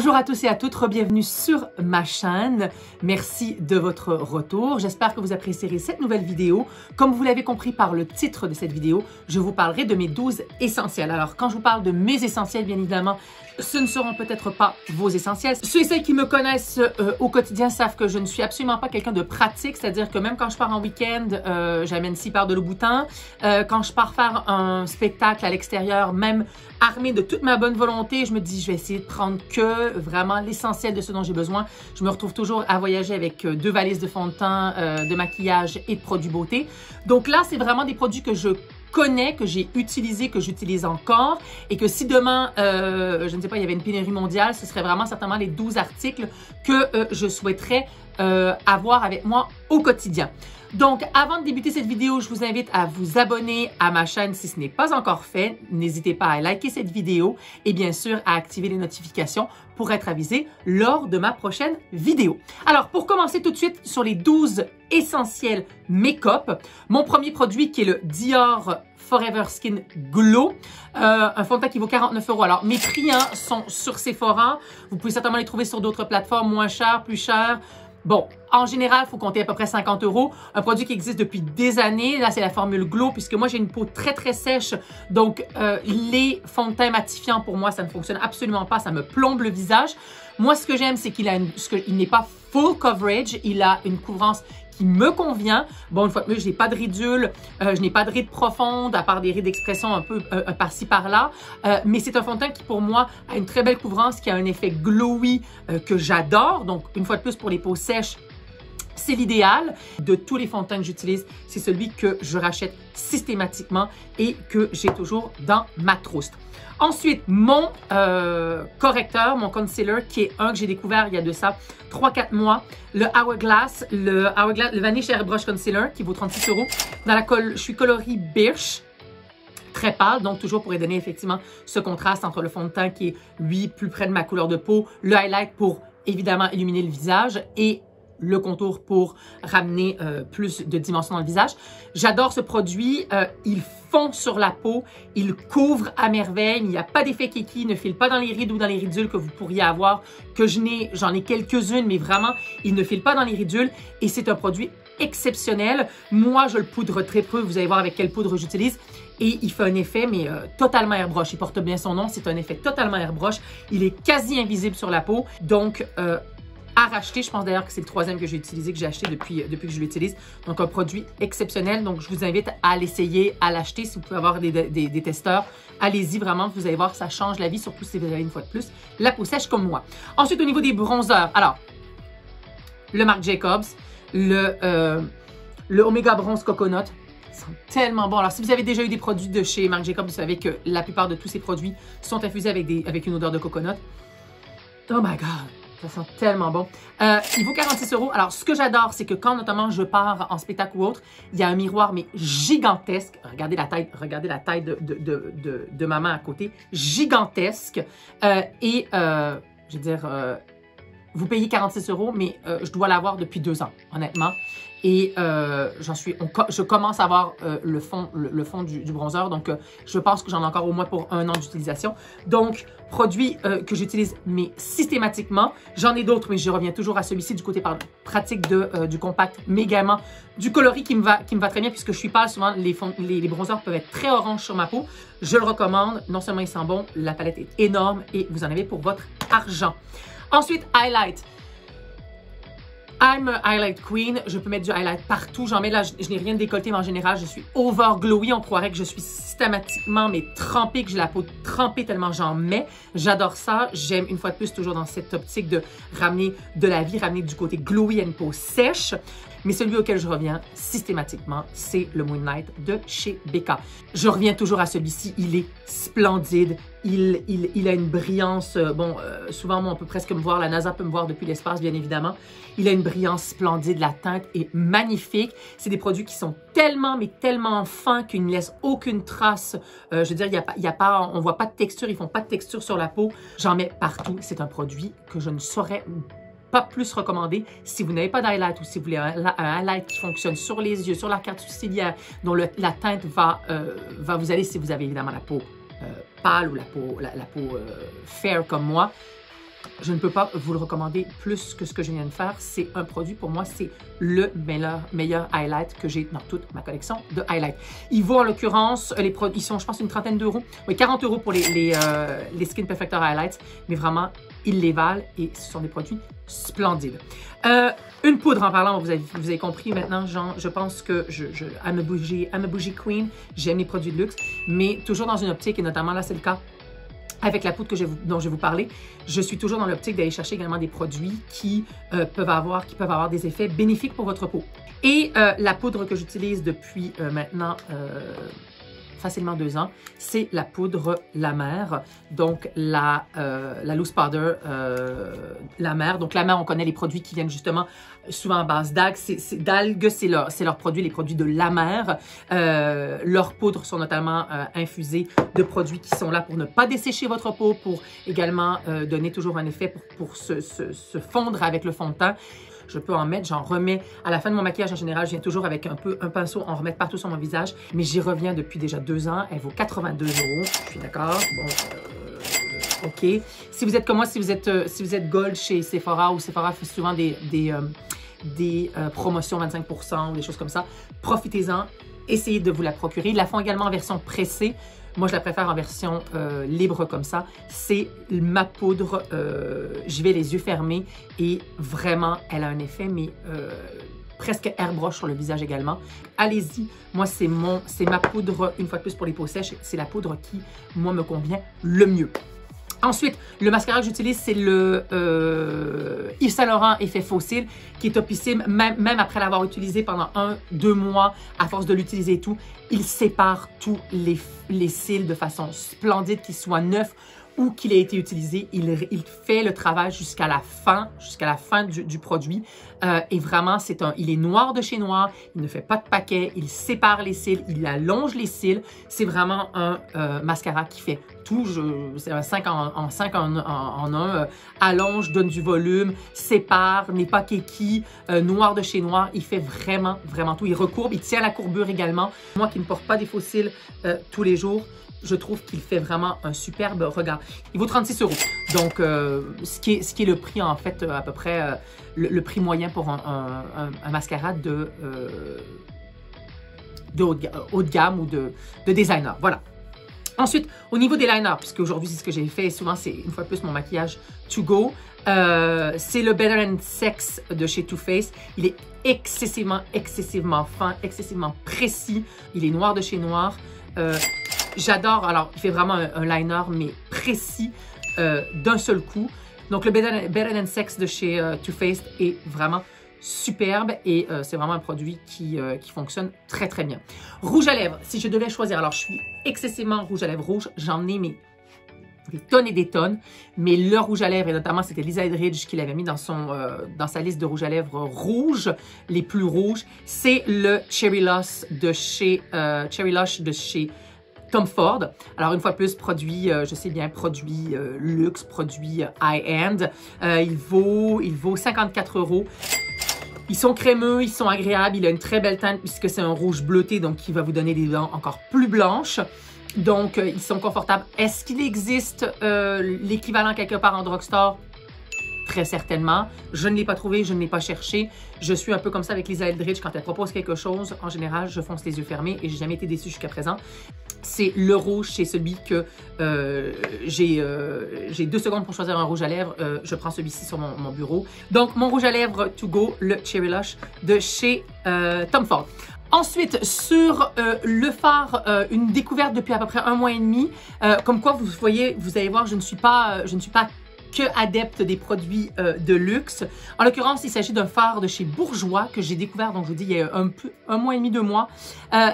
Bonjour à tous et à toutes, bienvenue sur ma chaîne. Merci de votre retour. J'espère que vous apprécierez cette nouvelle vidéo. Comme vous l'avez compris par le titre de cette vidéo, je vous parlerai de mes 12 essentiels. Alors, quand je vous parle de mes essentiels, bien évidemment, ce ne seront peut-être pas vos essentiels. Ceux et celles qui me connaissent au quotidien savent que je ne suis absolument pas quelqu'un de pratique, c'est-à-dire que même quand je pars en week-end, j'amène 6 paires de Louboutin. Quand je pars faire un spectacle à l'extérieur, même armée de toute ma bonne volonté, je me dis, je vais essayer de prendre que vraiment l'essentiel de ce dont j'ai besoin. Je me retrouve toujours à voyager avec 2 valises de fond de teint, de maquillage et de produits beauté. Donc là, c'est vraiment des produits que je connais, que j'ai utilisé, que j'utilise encore et que si demain, je ne sais pas, il y avait une pénurie mondiale, ce serait vraiment certainement les 12 articles que je souhaiterais avoir avec moi au quotidien. Donc, avant de débuter cette vidéo, je vous invite à vous abonner à ma chaîne si ce n'est pas encore fait. N'hésitez pas à liker cette vidéo et bien sûr à activer les notifications pour être avisé lors de ma prochaine vidéo. Alors, pour commencer tout de suite sur les 12 essentiels make-up, mon premier produit qui est le Dior Forever Skin Glow, un fond de teint qui vaut 49 €. Alors, mes prix sont sur Sephora. Vous pouvez certainement les trouver sur d'autres plateformes moins chères, plus chères. Bon, en général, il faut compter à peu près 50 €. Un produit qui existe depuis des années. Là, c'est la formule Glow, puisque moi, j'ai une peau très, très sèche. Donc, les fonds de teint matifiants, pour moi, ça ne fonctionne absolument pas. Ça me plombe le visage. Moi, ce que j'aime, c'est qu'il n'est pas full coverage. Il a une couvrance qui me convient. Bon, une fois de plus, je n'ai pas de ridules, je n'ai pas de rides profondes, à part des rides d'expression un peu par-ci, par-là. Mais c'est un fond de teint qui, pour moi, a une très belle couvrance, qui a un effet glowy que j'adore. Donc, une fois de plus, pour les peaux sèches, c'est l'idéal. De tous les fonds de teint que j'utilise, c'est celui que je rachète systématiquement et que j'ai toujours dans ma trousse. Ensuite, mon correcteur, mon concealer, qui est un que j'ai découvert il y a de ça 3-4 mois, le Hourglass, le Vanish Airbrush Concealer, qui vaut 36 €. Je suis coloris Birch, très pâle, donc toujours pour donner effectivement ce contraste entre le fond de teint qui est, lui, plus près de ma couleur de peau, le highlight pour évidemment illuminer le visage et le contour pour ramener plus de dimension dans le visage. J'adore ce produit. Il fond sur la peau. Il couvre à merveille. Il n'y a pas d'effet kiki. Il ne file pas dans les rides ou dans les ridules que vous pourriez avoir, que j'en ai quelques-unes, mais vraiment, il ne file pas dans les ridules. Et c'est un produit exceptionnel. Moi, je le poudre très peu. Vous allez voir avec quelle poudre j'utilise. Et il fait un effet, mais totalement airbrush. Il porte bien son nom. C'est un effet totalement airbrush. Il est quasi invisible sur la peau. Donc, à racheter. Je pense d'ailleurs que c'est le 3e que j'ai utilisé, que j'ai acheté depuis que je l'utilise. Donc, un produit exceptionnel. Donc, je vous invite à l'essayer, à l'acheter. Si vous pouvez avoir des testeurs, allez-y vraiment. Vous allez voir, ça change la vie, surtout si vous avez une fois de plus la peau sèche comme moi. Ensuite, au niveau des bronzers. Alors, le Marc Jacobs, le Omega Bronze Coconut. Ils sont tellement bons. Alors, si vous avez déjà eu des produits de chez Marc Jacobs, vous savez que la plupart de tous ces produits sont infusés avec une odeur de coconut. Oh my God! Ça sent tellement bon. Il vaut 46 €. Alors, ce que j'adore, c'est que quand notamment je pars en spectacle ou autre, il y a un miroir, mais gigantesque. Regardez la taille de ma main à côté. Gigantesque. Je veux dire, vous payez 46 €, mais je dois l'avoir depuis 2 ans, honnêtement. Et je commence à avoir le fond du bronzer. Donc, je pense que j'en ai encore au moins pour 1 an d'utilisation. Donc, produit que j'utilise, mais systématiquement. J'en ai d'autres, mais je reviens toujours à celui-ci du côté pratique du compact, mais également du coloris qui me va très bien puisque je suis pâle. Souvent, les bronzers peuvent être très orange sur ma peau. Je le recommande. Non seulement il sent bon, la palette est énorme et vous en avez pour votre argent. Ensuite, highlight. I'm a highlight queen. Je peux mettre du highlight partout. J'en mets là, je n'ai rien de décolleté, mais en général, je suis over glowy. On croirait que je suis systématiquement, mais trempée, que j'ai la peau trempée tellement j'en mets. J'adore ça. J'aime, une fois de plus, toujours dans cette optique de ramener de la vie, ramener du côté glowy à une peau sèche. Mais celui auquel je reviens systématiquement, c'est le Moonlight de chez Becca. Je reviens toujours à celui-ci. Il est splendide. Il a une brillance. Souvent, moi, on peut presque me voir. La NASA peut me voir depuis l'espace, bien évidemment. Il a une brillance splendide. La teinte est magnifique. C'est des produits qui sont tellement, mais tellement fins qu'ils ne laissent aucune trace. Je veux dire, on ne voit pas de texture. Ils ne font pas de texture sur la peau. J'en mets partout. C'est un produit que je ne saurais pas plus recommandé si vous n'avez pas d'highlight ou si vous voulez un highlight qui fonctionne sur les yeux, sur la carte sourcilière, dont la teinte va vous aller si vous avez évidemment la peau pâle ou la peau fair comme moi. Je ne peux pas vous le recommander plus que ce que je viens de faire. C'est un produit, pour moi, c'est le meilleur highlight que j'ai dans toute ma collection de highlights. Il vaut en l'occurrence, les produits, ils sont, je pense, une trentaine d'euros. Oui, 40 euros pour les Skin Perfector Highlights, mais vraiment, ils les valent et ce sont des produits splendides. Une poudre, en parlant, vous avez compris maintenant, genre, je pense que I'm a bougie queen, j'aime les produits de luxe, mais toujours dans une optique, et notamment là, c'est le cas avec la poudre dont je vais vous parler, je suis toujours dans l'optique d'aller chercher également des produits qui peuvent avoir des effets bénéfiques pour votre peau. Et la poudre que j'utilise depuis maintenant facilement 2 ans, c'est la poudre La Mer, donc la loose powder La Mer. Donc La Mer, on connaît les produits qui viennent justement souvent à base d'algues, c'est leur produit, les produits de La Mer. Leurs poudres sont notamment infusées de produits qui sont là pour ne pas dessécher votre peau, pour également donner toujours un effet pour se fondre avec le fond de teint. Je peux en mettre, j'en remets. À la fin de mon maquillage, en général, je viens toujours avec un pinceau, en remettre partout sur mon visage. Mais j'y reviens depuis déjà 2 ans. Elle vaut 82 €. Je suis d'accord. Bon, OK. Si vous êtes comme moi, si vous êtes gold chez Sephora, ou Sephora fait souvent des promotions 25 % ou des choses comme ça, profitez-en. Essayez de vous la procurer. Ils la font également en version pressée. Moi, je la préfère en version libre comme ça. C'est ma poudre. Je vais les yeux fermés et vraiment, elle a un effet, mais presque airbrush sur le visage également. Allez-y. Moi, c'est ma poudre, une fois de plus pour les peaux sèches. C'est la poudre qui, moi, me convient le mieux. Ensuite, le mascara que j'utilise, c'est le Yves Saint Laurent Effet Fossile, qui est topissime, même après l'avoir utilisé pendant 1-2 mois, à force de l'utiliser et tout, il sépare tous les cils de façon splendide, qu'ils soient neufs ou qu'il ait été utilisé. Il fait le travail jusqu'à la fin du produit. Et vraiment, il est noir de chez noir, il ne fait pas de paquet, il sépare les cils, il allonge les cils. C'est vraiment un mascara qui fait tout. C'est un 5 en 1. Allonge, donne du volume, sépare, n'est pas keki, noir de chez noir. Il fait vraiment, vraiment tout. Il recourbe, il tient la courbure également. Moi qui ne porte pas des faux cils tous les jours, je trouve qu'il fait vraiment un superbe regard. Il vaut 36 €. Donc, ce qui est le prix, en fait, à peu près, le prix moyen pour un mascara de haut de gamme ou de designer. Voilà. Ensuite, au niveau des liners, puisque aujourd'hui, c'est ce que j'ai fait, souvent, c'est une fois de plus mon maquillage to go. C'est le Better Than Sex de chez Too Faced. Il est excessivement fin, excessivement précis. Il est noir de chez noir. J'adore, alors il fait vraiment un liner, mais précis d'un seul coup. Donc le Better Than Sex de chez Too Faced est vraiment superbe et c'est vraiment un produit qui fonctionne très très bien. Rouge à lèvres, si je devais choisir, alors je suis excessivement rouge à lèvres rouge, j'en ai des tonnes et des tonnes, mais le rouge à lèvres, et notamment c'était Lisa Eldridge qui l'avait mis dans sa liste de rouge à lèvres rouges, les plus rouges, c'est le Cherry Lush de chez Tom Ford. Alors, une fois de plus, produit, je sais bien, produit luxe, produit high-end. Il vaut 54 €. Ils sont crémeux, ils sont agréables. Il a une très belle teinte puisque c'est un rouge bleuté, donc qui va vous donner des dents encore plus blanches. Donc, ils sont confortables. Est-ce qu'il existe l'équivalent quelque part en drugstore? Très certainement. Je ne l'ai pas trouvé, je ne l'ai pas cherché. Je suis un peu comme ça avec Lisa Eldridge. Quand elle propose quelque chose, en général, je fonce les yeux fermés et j'ai jamais été déçue jusqu'à présent. C'est le rouge, c'est celui que j'ai 2 secondes pour choisir un rouge à lèvres. Je prends celui-ci sur mon bureau. Donc, mon rouge à lèvres to go, le Cherry Lush de chez Tom Ford. Ensuite, sur le fard, une découverte depuis à peu près 1 mois et demi. Comme quoi, vous voyez, vous allez voir, je ne suis pas que adepte des produits de luxe. En l'occurrence, il s'agit d'un fard de chez Bourjois que j'ai découvert, donc je vous dis, il y a 1 mois et demi, 2 mois.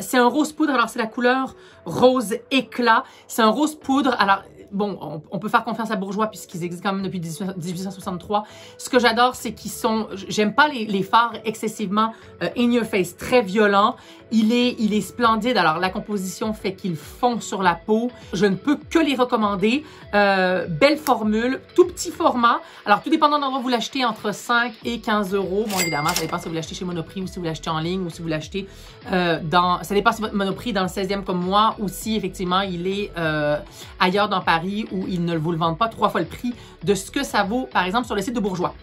C'est un rose poudre, alors c'est la couleur rose éclat. C'est un rose poudre, alors bon, on peut faire confiance à Bourjois puisqu'ils existent quand même depuis 1863. Ce que j'adore, c'est qu'ils sont... J'aime pas les fards excessivement in your face, très violents. Il est splendide. Alors, la composition fait qu'il fond sur la peau. Je ne peux que les recommander. Belle formule, tout petit format. Alors, tout dépendant d'endroit où vous l'achetez, entre 5 et 15 €. Bon, évidemment, ça dépend si vous l'achetez chez Monoprix ou si vous l'achetez en ligne ou si vous l'achetez ça dépend si votre Monoprix dans le 16e comme moi ou si, effectivement, il est ailleurs dans Paris. Paris où ils ne vous le vendent pas 3 fois le prix de ce que ça vaut, par exemple, sur le site de Bourjois.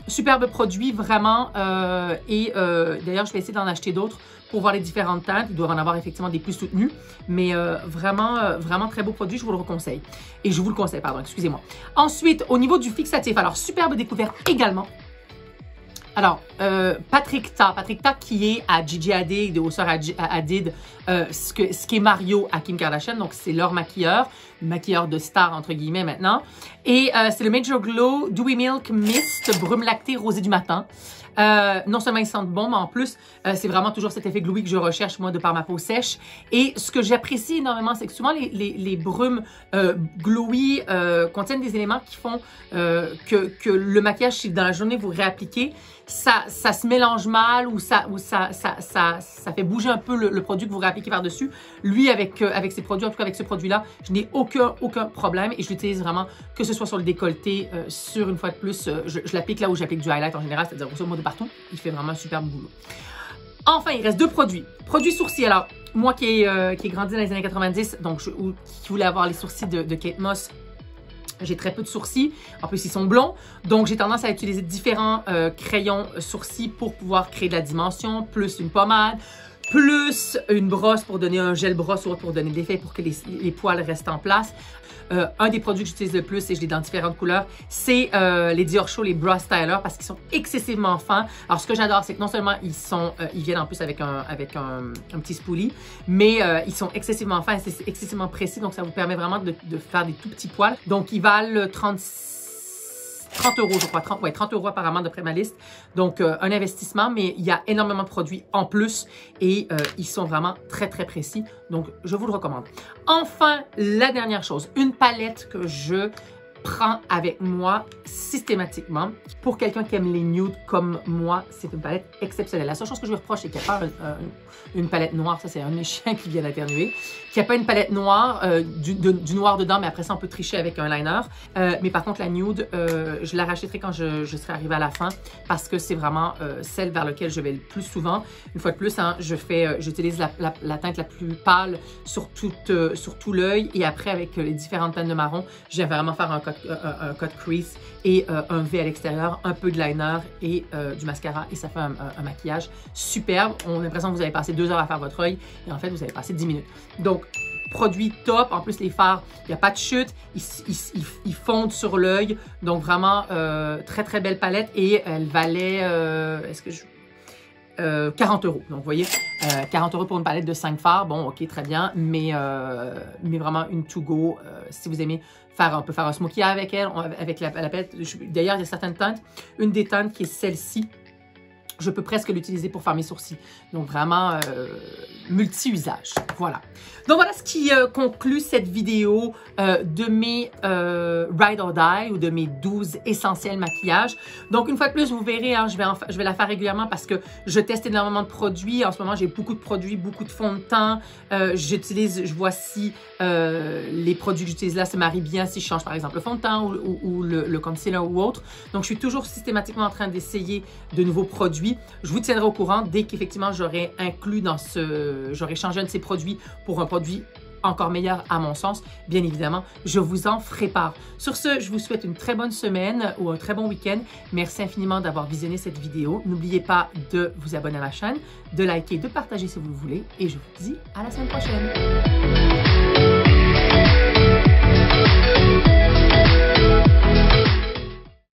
Superbe produit, vraiment. D'ailleurs, je vais essayer d'en acheter d'autres pour voir les différentes teintes. Il doit en avoir effectivement des plus soutenues. Mais vraiment très beau produit. Je vous le conseille. Et je vous le conseille, pardon, excusez-moi. Ensuite, au niveau du fixatif, alors, superbe découverte également. Alors, Patrick Ta qui est à Gigi Hadid, aux sœurs Hadid, ce qui est Mario à Kim Kardashian, donc c'est leur maquilleur de star entre guillemets maintenant. Et c'est le Major Glow Dewy Milk Mist Brume Lactée Rosée du matin. Non seulement ils sentent bon, mais en plus, c'est vraiment toujours cet effet glowy que je recherche, moi, de par ma peau sèche. Et ce que j'apprécie énormément, c'est que souvent, les brumes glowy contiennent des éléments qui font que le maquillage, si dans la journée, vous réappliquez, ça se mélange mal ou ça fait bouger un peu le produit que vous réappliquez par-dessus. Lui, avec ses produits, en tout cas avec ce produit-là, je n'ai aucun problème et je l'utilise vraiment, que ce soit sur le décolleté, sur une fois de plus, je l'applique là où j'applique du highlight en général, c'est-à-dire au de partout. Il fait vraiment un superbe boulot. Enfin, il reste 2 produits. Produits sourcils. Alors, moi qui ai grandi dans les années 90, donc qui voulais avoir les sourcils de Kate Moss, j'ai très peu de sourcils. En plus, ils sont blonds. Donc, j'ai tendance à utiliser différents crayons sourcils pour pouvoir créer de la dimension, plus une pommade, plus une brosse pour donner un gel brosse ou autre pour donner de l'effet pour que les poils restent en place. Un des produits que j'utilise le plus, et je l'ai dans différentes couleurs, c'est les Dior Show, les Bra Styler, parce qu'ils sont excessivement fins. Alors, ce que j'adore, c'est que non seulement ils viennent en plus avec un petit spoolie, mais ils sont excessivement fins et c'est excessivement précis, donc ça vous permet vraiment de faire des tout petits poils. Donc, ils valent 30 €, je crois. 30 € apparemment d'après ma liste. Donc, un investissement, mais il y a énormément de produits en plus et ils sont vraiment très précis. Donc, je vous le recommande. Enfin, la dernière chose, une palette que je prends avec moi systématiquement. Pour quelqu'un qui aime les nudes comme moi, c'est une palette exceptionnelle. La seule chose que je lui reproche, c'est qu'il n'y a pas une palette noire. Ça, c'est un de mes chiens qui vient d'éternuer. Qu'il n'y a pas une palette noire, du noir dedans, mais après ça, on peut tricher avec un liner. Mais par contre, la nude, je la rachèterai quand je serai arrivée à la fin parce que c'est vraiment celle vers laquelle je vais le plus souvent. Une fois de plus, hein, j'utilise la teinte la plus pâle sur tout l'œil et après, avec les différentes teintes de marron, je viens vraiment faire un cut crease et un V à l'extérieur, un peu de liner et du mascara et ça fait un maquillage superbe. On a l'impression que vous avez passé 2 heures à faire votre œil et en fait, vous avez passé 10 minutes. Donc, produit top. En plus, les fards, il n'y a pas de chute. Ils fondent sur l'œil. Donc, vraiment, très belle palette. Et elle valait, 40 €. Donc, vous voyez, 40 € pour une palette de 5 fards. Bon, ok, très bien. Mais vraiment une to go. Si vous aimez on peut faire un smokey avec elle, avec la palette. D'ailleurs, il y a certaines teintes. Une des teintes qui est celle-ci. Je peux presque l'utiliser pour faire mes sourcils. Donc, vraiment multi-usage. Voilà. Donc, voilà ce qui conclut cette vidéo de mes Ride or Die ou de mes 12 essentiels maquillages. Donc, une fois de plus, vous verrez, hein, je vais la faire régulièrement parce que je teste énormément de produits. En ce moment, j'ai beaucoup de produits, beaucoup de fonds de teint. Je vois si les produits que j'utilise là se marient bien, si je change par exemple le fond de teint ou le concealer ou autre. Donc, je suis toujours systématiquement en train d'essayer de nouveaux produits. Je vous tiendrai au courant dès qu'effectivement j'aurai inclus j'aurai changé un de ces produits pour un produit encore meilleur à mon sens. Bien évidemment, je vous en ferai part. Sur ce, je vous souhaite une très bonne semaine ou un très bon week-end. Merci infiniment d'avoir visionné cette vidéo. N'oubliez pas de vous abonner à ma chaîne, de liker, de partager si vous le voulez et je vous dis à la semaine prochaine.